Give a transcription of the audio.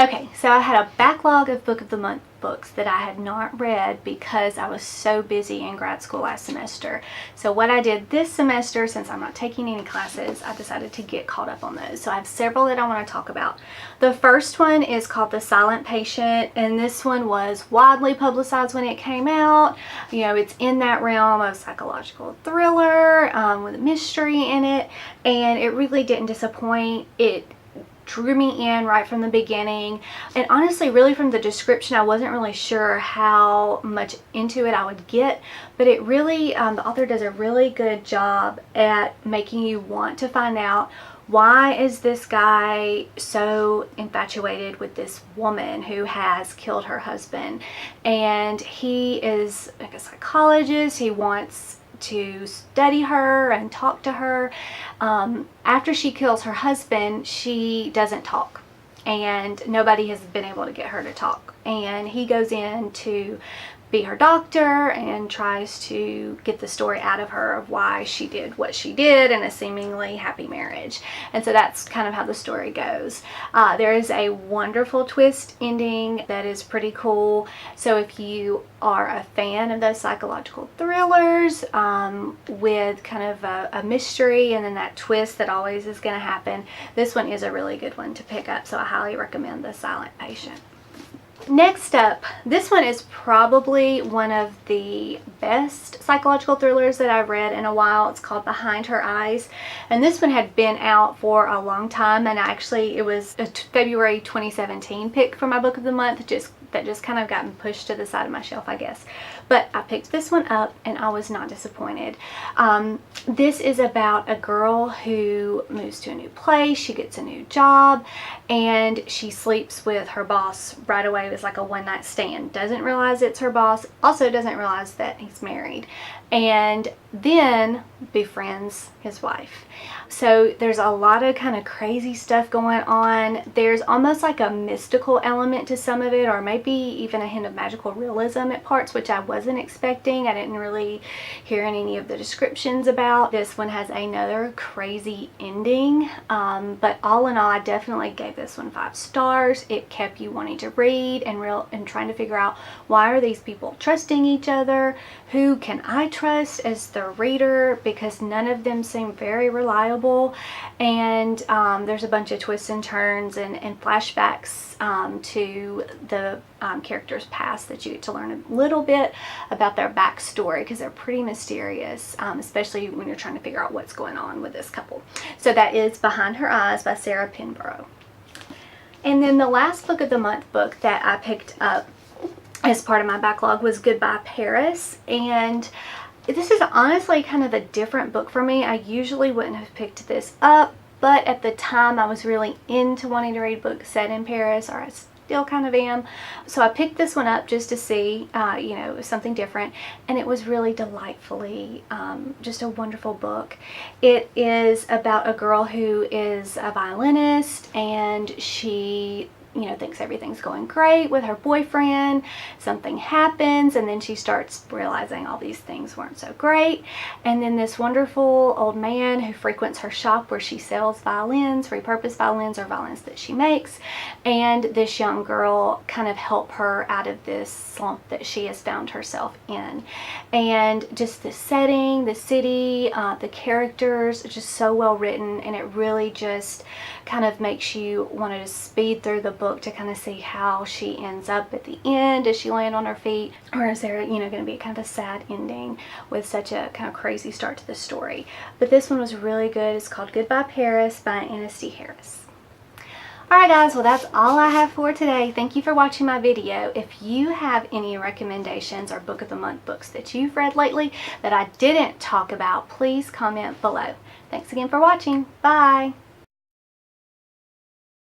Okay, so I had a backlog of Book of the Month books that I had not read because I was so busy in grad school last semester. So what I did this semester, since I'm not taking any classes, I decided to get caught up on those. So I have several that I want to talk about. The first one is called The Silent Patient, and this one was widely publicized when it came out. You know, it's in that realm of psychological thriller with a mystery in it, and it really didn't disappoint. It drew me in right from the beginning, and honestly, really from the description, I wasn't really sure how much into it I would get, but it really, the author does a really good job at making you want to find out, why is this guy so infatuated with this woman who has killed her husband? And he is like a psychologist. He wants to study her and talk to her. After she kills her husband, she doesn't talk, and nobody has been able to get her to talk. And he goes in to be her doctor and tries to get the story out of her of why she did what she did in a seemingly happy marriage. And so that's kind of how the story goes. There is a wonderful twist ending that is pretty cool. So if you are a fan of those psychological thrillers with kind of a mystery and then that twist that always is going to happen, this one is a really good one to pick up. So I highly recommend The Silent Patient. Next up, this one is probably one of the best psychological thrillers that I've read in a while. It's called Behind Her Eyes, and this one had been out for a long time, and actually it was a February 2017 pick for my Book of the Month, that just kind of gotten pushed to the side of my shelf, I guess. But I picked this one up and I was not disappointed. This is about a girl who moves to a new place. She gets a new job and she sleeps with her boss right away. It was like a one-night stand. Doesn't realize it's her boss. Also doesn't realize that he's married. And then befriends his wife. So there's a lot of kind of crazy stuff going on. There's almost like a mystical element to some of it, or maybe even a hint of magical realism at parts, which I wasn't expecting. I didn't really hear in any of the descriptions about. This one has another crazy ending, but all in all, I definitely gave this one 5 stars. It kept you wanting to read and trying to figure out, why are these people trusting each other? Who can I trust as the reader? Because none of them seem very reliable, and there's a bunch of twists and turns and flashbacks to the characters' past that you get to learn a little bit about their backstory, because they're pretty mysterious, especially when you're trying to figure out what's going on with this couple. So that is Behind Her Eyes by Sarah Pinborough. And then the last Book of the Month book that I picked up as part of my backlog was Goodbye Paris, and this is honestly kind of a different book for me. I usually wouldn't have picked this up, but at the time I was really into wanting to read books set in Paris, or I still kind of am. So I picked this one up just to see, you know, something different, and it was really delightfully just a wonderful book. It is about a girl who is a violinist, and she, you know, thinks everything's going great with her boyfriend. Something happens, and then she starts realizing all these things weren't so great. And then this wonderful old man who frequents her shop where she sells violins, repurposed violins, or violins that she makes, and this young girl kind of help her out of this slump that she has found herself in. And just the setting, the city, the characters are just so well written, and it really just kind of makes you want to speed through the book to kind of see how she ends up at the end. Does she land on her feet, or is there, you know, going to be kind of a sad ending with such a kind of crazy start to the story? But this one was really good. It's called Goodbye Paris by Annis D. Harris. Alright guys, well that's all I have for today. Thank you for watching my video. If you have any recommendations or Book of the Month books that you've read lately that I didn't talk about, please comment below. Thanks again for watching. Bye!